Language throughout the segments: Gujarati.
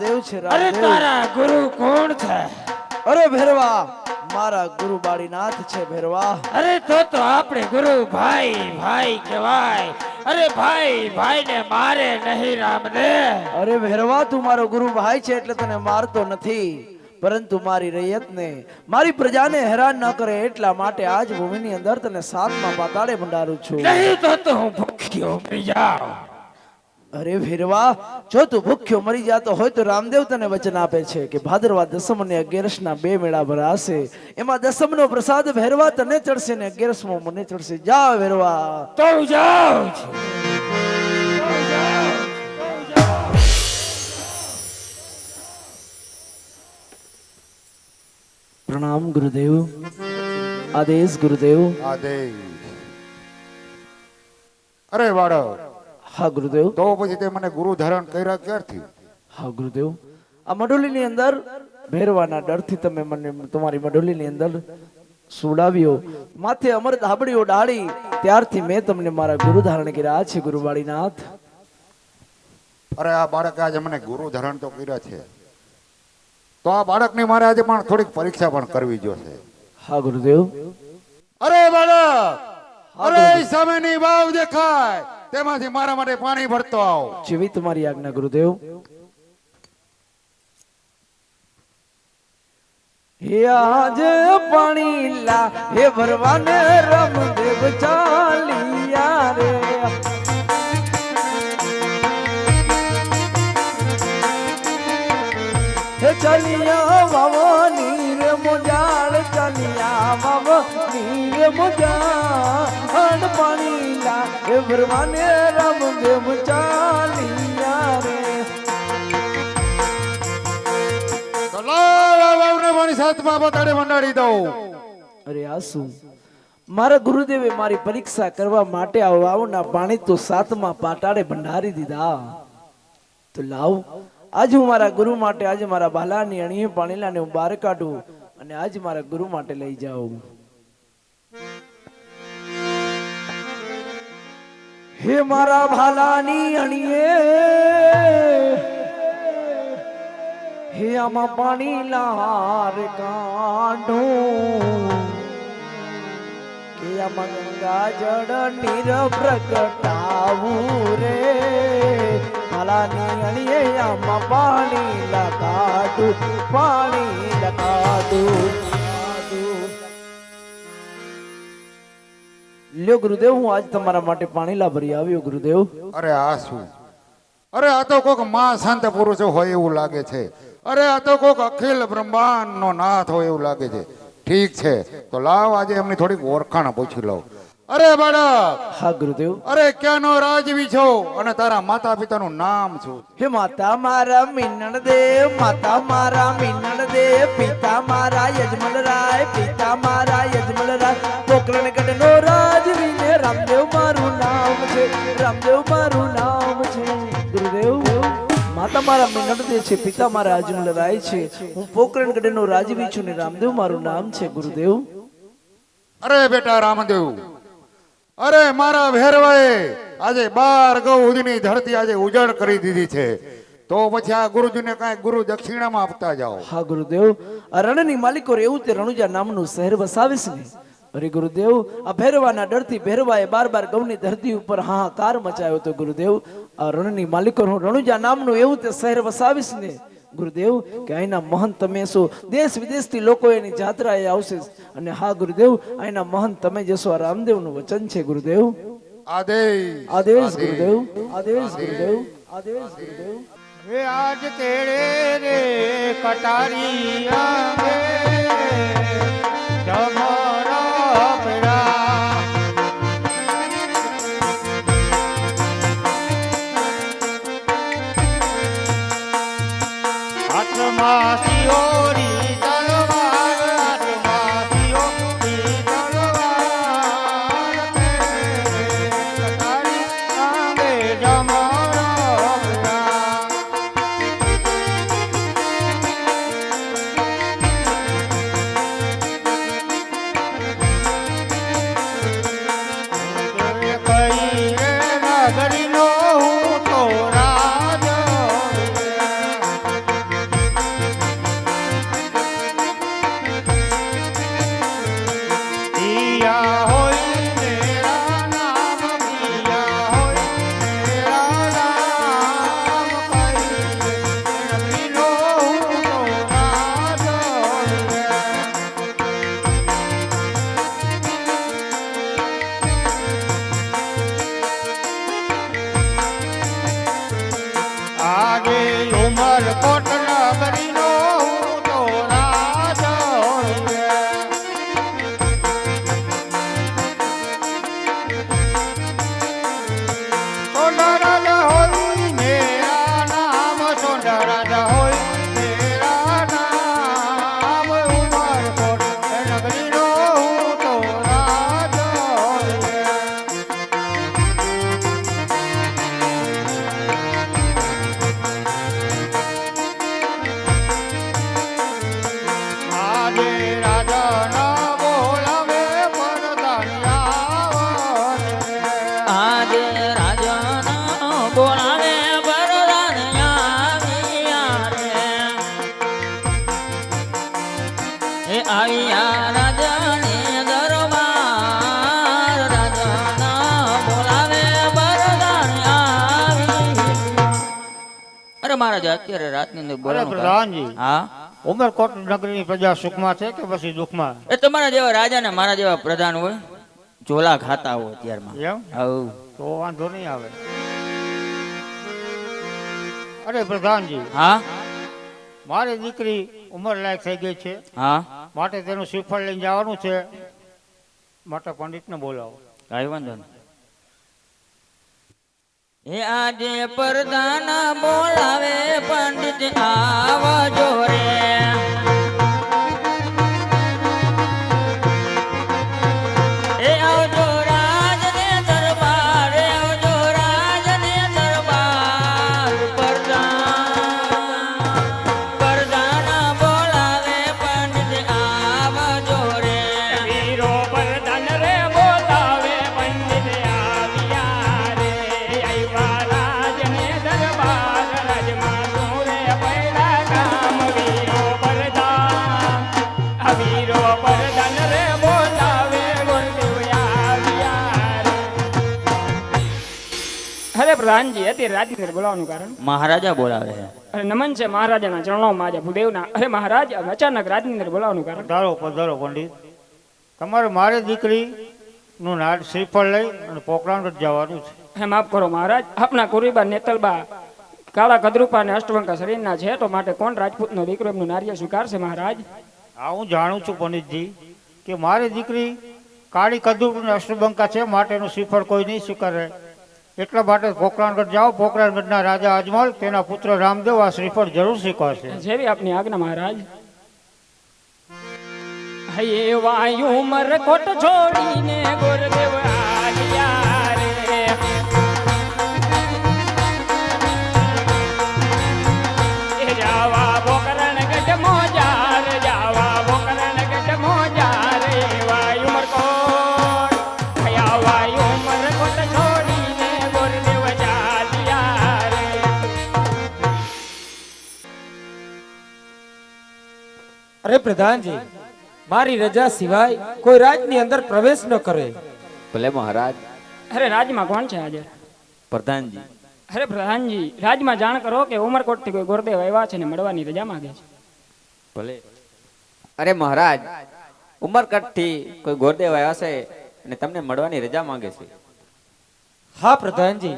રામદેવ છે અરે રામદેવ। તારા ગુરુ કોણ છે? અરે ભેરવા મારા ગુરુ બાળીનાથ છે ભેરવા। અરે તો આપણે ગુરુ ભાઈ ભાઈ કહેવાય। અરે ભાઈ ભાઈ ને મારે નહીં રામદેવ। અરે ભેરવા તું મારો ગુરુ ભાઈ છે એટલે તને મારતો નથી, પરંતુ મારી રૈયતને મારી પ્રજાને હેરાન ન કરે એટલા માટે આજ ભૂમિની અંદર તને સાતમા પાતાળે ભંડારું છું। નહીં તો હું ભૂખ્યો મરી જાઉં। અરે ભેરવા જો તું ભૂખ્યો મરી જાતો હોય તો રામદેવ તને વચન આપે છે કે ભાદરવા દસમ અને 11ના 2 મેળા ભરાશે, એમાં દસમનો પ્રસાદ ભેરવા તને ચડશે ને 11મો મને ચડશે। જા ભેરવા તો જાઉં છું। પ્રણામ ગુરુદેવ। આદેશ ગુરુદેવ। આદેશ। અરે બાળક, હા ગુરુદેવ। તો પછી તે મને ગુરુ ધારણ કર્યા ક્યારથી? હા ગુરુદેવ, આ મડોલીની અંદર ભેરવાના ડરથી તમે મને તમારી મડોલીની અંદર સુડાવ્યો, માથે અમર ધાબડીઓ ડાળી, ત્યારથી મેં તમને મારા ગુરુ ધારણ કર્યા છે ગુરુવાળીનાથ। અરે આ બાળકે આજે મને ગુરુ ધારણ તો કર્યા છે, તો આ બાળકની મારે આજે પણ થોડીક પરીક્ષા પણ કરવી જોશે। હા ગુરુદેવ। અરે બાળક, અરે સામેની વાવ દેખાય તેમાંથી મારા માટે પાણી ભરતો આવ। જેવી તમારી આજ્ઞા ગુરુદેવ। હે આજ પાણી લા હે ભરવાને રામદેવ ચાલિયા રે। હે ચાલિયા વાવો નીર મોજાળ, ચાલિયા વાવો નીર મોજાળ, પાણી લા હે ભરવાને રામદેવ ચાલિયા રે। તો લાવ આ વાવને પાણી સાતમા પાતાળે મંડાડી દઉં। અરે આ શું, મારા ગુરુદેવે મારી પરીક્ષા કરવા માટે આ વાવના પાણી તો સાતમા પાતાળે ભંડારી દીધા, તો લાવ આજ હું મારા ગુરુ માટે, આજે મારા ભાલાની અણીએ પાણીલાને હું બહાર કાઢું અને આજ મારા ગુરુ માટે લઈ જાઉં। હે મારા ભાલાની અણીએ હે આમાં પાણી લાર કાઢું, કે આમાં ગંગા જળ નીર પ્રગટાવું રે। ભાલાની અણીએ આમાં પાણી લગાડું, પાણી લગાડું। લ્યો ગુરુદેવ, હું આજ તમારા માટે પાણી લા ભરી આવ્યો ગુરુદેવ। અરે આ શું, અરે આ તો કોક મા સંત પુરુષો હોય એવું લાગે છે। અરે આ તો કોક અખિલ બ્રહ્માંડ નો નાથ હોય એવું લાગે છે। ઠીક છે, તો લાવ આજે એમની થોડીક ઓળખાણ પૂછી લઉં। અરે બાળક, હા ગુરુદેવ। અરે ક્યાંનો રાજવી છો અને તારા માતા પિતાનું નામ શું? હે માતા મારા મિનળ દેવ, માતા મારા મિનળ દેવ, પિતા મારા યજમલ રાય, પિતા મારા યજમલ રાય, પોકરણગઢ નો રાજવી ને રામદેવ મારું નામ છે, રામદેવ મારું નામ છે ગુરુદેવ। માતા મારા મિનળ દેવ છે, પિતા મારા યજમલ રાય છે, હું પોકરણગઢ નો રાજવી છું ને રામદેવ મારું નામ છે ગુરુદેવ। અરે બેટા રામદેવ, અરે મારા ભેરવાએ આજે 12 ગૌ સુધીની ધરતી આજે ઉજળ કરી દીધી છે, તો પછી આ ગુરુજીને કાંઈ ગુરુ દક્ષિણામાં આપતા જાઓ। હા ગુરુદેવ, આ રણની માલિકો એવું તે રણુજા નામનું શહેર વસાવીશ ને। અરે ગુરુદેવ, આ ભેરવાના ડરથી ભેરવાએ 12 ગૌની ધરતી ઉપર હાહાકાર મચાયો હતો ગુરુદેવ। આ રણની માલિકો રણુજા નામનું એવું તે શહેર વસાવીશ ને ગુરુદેવ, કે અહીંના મહંત તમે છો, દેશ વિદેશથી લોકો એની જાત્રાએ આવશે, અને હા ગુરુદેવ, અહીંના મહંત તમે જશો, આ રામદેવનું વચન છે ગુરુદેવ। આદેશ આદેશ ગુરુદેવ, આદેશ ગુરુદેવ, આદેશ ગુરુદેવ। હે આજ કેળે રે કટારી આંગે જમરા પરા, હાથમાં સિયોરી તલવાર, હાથમાં સિયોરી તલવાર, કટારી આંગે જમરા પરા। મહારાજ અત્યારે રાતની અંદર અરે બોલાવવાનું કારણ? પ્રધાનજી હા ઉમરકોટ નગરીની પ્રજા સુખમાં છે કે પછી દુઃખમાં? એ તમારા જેવા રાજા ને મારા જેવા પ્રધાન હોય ઝોલા ખાતા હોય ત્યારમાં. એમ હઉ. તો વાંધો નહીં આવે. અરે પ્રધાનજી, હા મારી દીકરી ઉંમર લાયક થઈ ગઈ છે, હા માટે તેનું શ્રીફળ લઈને જવાનું છે, માટે પંડિતને બોલાવો. કઈ વાંધો નહીં. એ આજે પ્રધાન બોલાવે પંડિત આવજો રે. એ આવજો રાજને દરબાર, આવજો રાજને દરબાર. પ્રધાન બોલાવે પંડિત આવજો રે. વીરો પ્રધાન રે બોલાવે પંડિત આવ્યા રે. આવ્યા રાજને દરબાર, રાજમાં સુરે પહેલા કામ. વીરો પ્રધાન, આ વીરો પ્રધાન રે બોલાવે ગુરુદેવ આવ્યા રે. અરે પ્રધાનજી, અત્યારે રાજને બોલાવવાનું કારણ? મહારાજા બોલાવે છે. અરે નમન છે મહારાજાના ચરણોમાં, આજે ભૂદેવના. અરે મહારાજ, અચાનક રાજની અંદર બોલાવવાનું કારણ? પધારો પધારો પંડિત. તમારે મારી દીકરીનું નાટ શ્રીફળ લઈ અને પોકરાણ જવાનું છે. હે માફ કરો મહારાજ, આપના કુરીબા નેતલબા કાળા કદરૂપા અને અષ્ટવંકા શરીરના છે, તો માટે કોણ રાજપૂતનો દીકરો એમનું નાર્ય સ્વીકારશે મહારાજ? હા, હું જાણું છું પંડિતજી કે મારી દીકરી કાળી કદરૂપ અને અષ્ટબંકા છે, માટે એનું શ્રીફળ કોઈ નહીં સ્વીકારે. એટલા માટે પોકરાણગઢ જાઓ. પોકરાણગઢના રાજા અજમલ તેના પુત્ર રામદેવ આ શ્રીફળ જરૂર સ્વીકારશે. જેવી આપની આજ્ઞા મહારાજ. હૈયે વાયુ મરકોટ છોડીને ગુરુદેવ આવ્યા રે. એ જાવા પોકરણગઢ મોજાર, જાવા પોકરણગઢ મોજાર. એ વાયુ મરકોટ, હૈયા વાયુ મરકોટ છોડીને ગુરુદેવ ચાલ્યા રે. અરે પ્રધાનજી, મારી રજા સિવાય કોઈ રાજની અંદર પ્રવેશ ન કરે. ભલે મહારાજ. અરે રાજમાં કોણ છે આજે? પ્રધાનજી. અરે પ્રધાનજી, રાજમાં જાણ કરો કે ઉમરકોટથી કોઈ ગુરુદેવ આવ્યા છે ને મળવાની રજા માંગે છે. ભલે. અરે મહારાજ, ઉમરકટથી કોઈ ગોરદેવ આવ્યા છે અને તમને મળવાની રજા માંગે છે. હા પ્રધાનજી,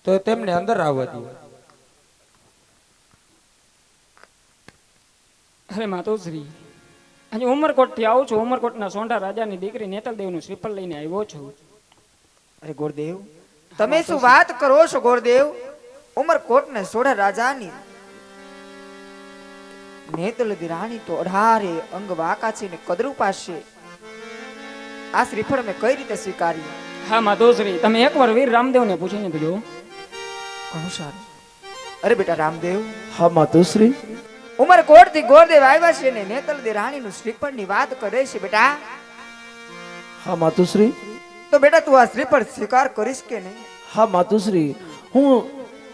તો તેમને અંદર આવવા દો. અરે માતુશ્રી, આજે ઉમરકોટથી આવું છું. ઉમરકોટના સોંઢા રાજાની દીકરી નેતલદેવનું શ્રીફળ લઈને આવ્યો છું. અરે ગોરદેવ, તમે શું વાત કરો છો ગોરદેવ? ઉમરકોટ ને સોઢા રાજાની નેતલદી રાણી તો 18 અંગ વાકા છે ને કદરૂપા છે. આ શ્રીફળ મેં કઈ રીતે સ્વીકારી? હા માતુશ્રી, તમે એકવાર વીર રામદેવને પૂછીને તો જો. ઘણું સારું. અરે બેટા રામદેવ, હા માતુશ્રી. ઉમરકોટ થી ગોરદેવ આવ્યા છે ને નેતલદી રાણીનું શ્રીફળ ની વાત કરે છે બેટા. હા માતુશ્રી. તો બેટા તું આ શ્રીફળ સ્વીકાર કરીશ કે નહીં? હા માતુશ્રી, હું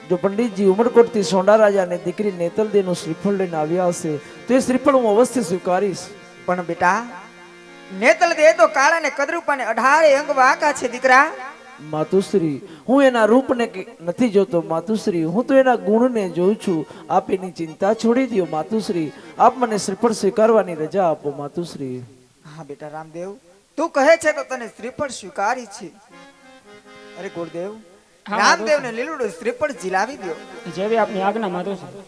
જો પંડિતજી ઉમરકોટથી સોંડા રાજા અને દીકરી નેતલદેવનું શ્રીફળ લઈને આવ્યા હશે તો એ શ્રીફળ હું અવશ્ય સ્વીકારીશ. પણ બેટા, નેતલદેવ તો કાળા ને કદરૂપા ને 18 અંગ વાકા છે દીકરા. માતુશ્રી, હું એના રૂપને નથી જોતો માતુશ્રી, હું તો એના ગુણને જોઉં છું. આપ એની ચિંતા છોડી દો માતુશ્રી. આપ મને શ્રીફળ સ્વીકારવાની રજા આપો માતુશ્રી. હા બેટા રામદેવ, તું કહે છે તો તને શ્રીફળ સ્વીકારી છે. અરે ગુરુદેવ, હા, રામદેવ ને લીલુડું શ્રીફળ ઝીલાવી દો. જેવી આપની આજ્ઞા માતુશ્રી.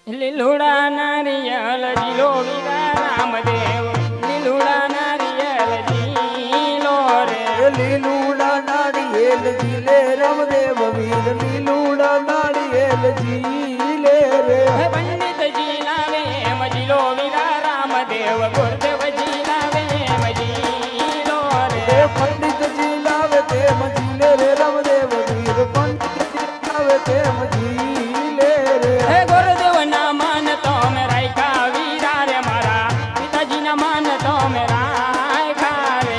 લીલુડા નારિયેળ જીલો વીરા રામદેવ, લીલુડા નારિયેળ જીલો રે. લીલુડા નાળિયેર જીલે રામદેવ વીર, લીલુડા નાળિયેર જીલે રે. હે પંડિતજી લાવે એમ જીલો વીરા રામદેવ, ગુરુદેવ જી લાવે એમ જીલો રે. પંડિતજી લાવે તેમ જીલે રે રામદેવ વીર, પંડિતજી લાવે તેમ જીલે રે. હે ગુરુદેવ ના માન તો મે રાખ્યા વીરા રે, મારા પિતાજી ના માન તો મે રાખ્યા રે.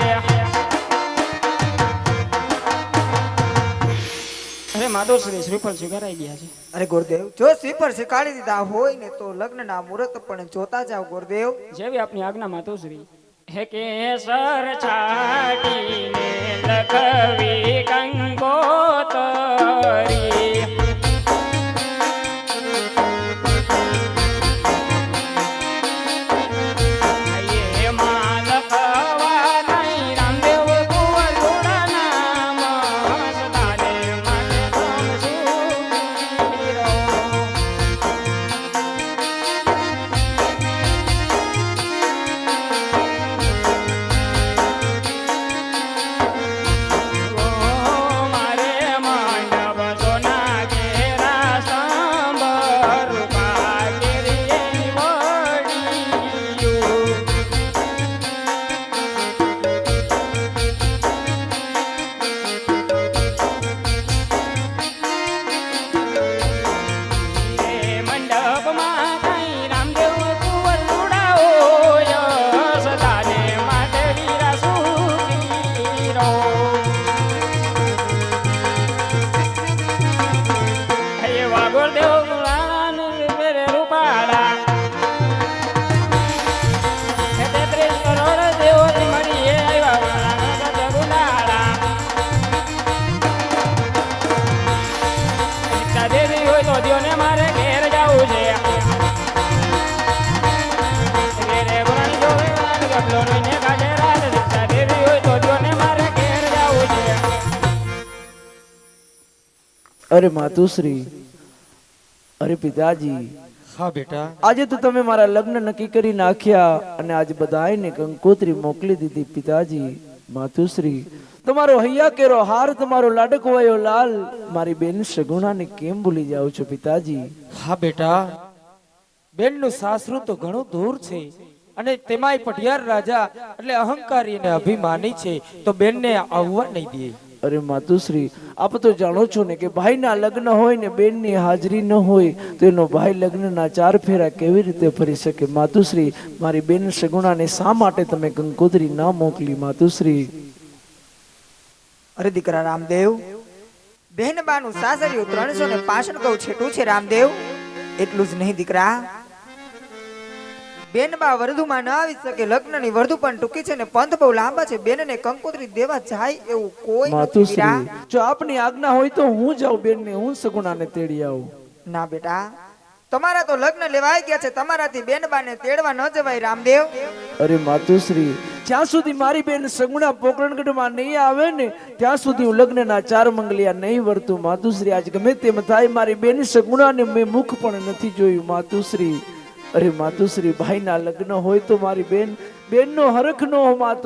અરે માધુશ્રી, શ્રીફળ સ્વીકારાઈ ગયા છે. અરે ગુરુદેવ, જો શ્રીફળ સ્વીકારી દીધા હોય ને તો લગ્નના મુહૂર્ત પણ જોતા જાઓ ગુરુદેવ. જેવી આપની આજ્ઞા માતુશ્રી. હે કેસર છાટીને લખવી કંકોતરી અરે માતુશ્રી, અરે પિતાજી, હા બેટા, આજે તો તમે મારા લગ્ન નક્કી કરી નાખ્યા અને આજે બધાયને કંકોત્રી મોકલી દીધી પિતાજી. માતુશ્રી, તમારો હૈયા કેરો હાર, તમારો લાડકો વયો લાલ, મારી બેન સગુણાને કેમ ભૂલી જાઓ છો પિતાજી? હા બેટા, બેનનું સાસરું તો ઘણું દૂર છે અને તેમાંય પટિયાર રાજા એટલે અહંકારી અને અભિમાની છે, તો બેનને આવવા નહીં દે. અરે માતુશ્રી, આપ તો જાણો છો ને કે ભાઈના લગ્ન હોય ને બેનની હાજરી ન હોય તો એનો ભાઈ લગ્નના 4 ફેરા કેવી રીતે ફરી શકે? માતુશ્રી, મારી બેન સગુણાને શા માટે તમે કંકોત્રી ના મોકલી? માતુશ્રી, અરે દીકરા રામદેવ, બહેનબાનું સાસરિયું 365 ગૌ છેટું છે રામદેવ. એટલું જ નહીં દીકરા, બેનબા વર્ધુમાં ન આવી શકે, લગ્નની વર્ધુ પણ ટૂંકી છે ને પંથ બહુ લાંબા છે, બેનને કંકોત્રી દેવા જાય એવું કોઈ નથી માતુશ્રી, દીકરા. જો આપની આજ્ઞા હોય તો હું જાઉં બેનને, હું સગુણાને તેડી આવું. ના બેટા, તમારા તો લગ્ન લેવાઈ ગયા છે, તમારાથી બેનબાને તેડવા ન જવાય રામદેવ. અરે માતુશ્રી, જ્યાં સુધી મારી બેન સગુણા પોકરણગઢમાં નહીં આવે ને ત્યાં સુધી હું લગ્નના 4 મંગલિયા નહીં વર્તું. માતુશ્રી, આજ ગમે તેમ થાય મારી બેન સગુણાને મેં મુખ પણ નથી જોયું. માતુશ્રી, અરે માતુશ્રી, ભાઈના લગ્ન હોય તો મારી બેનનો હરખ ન હો માતો.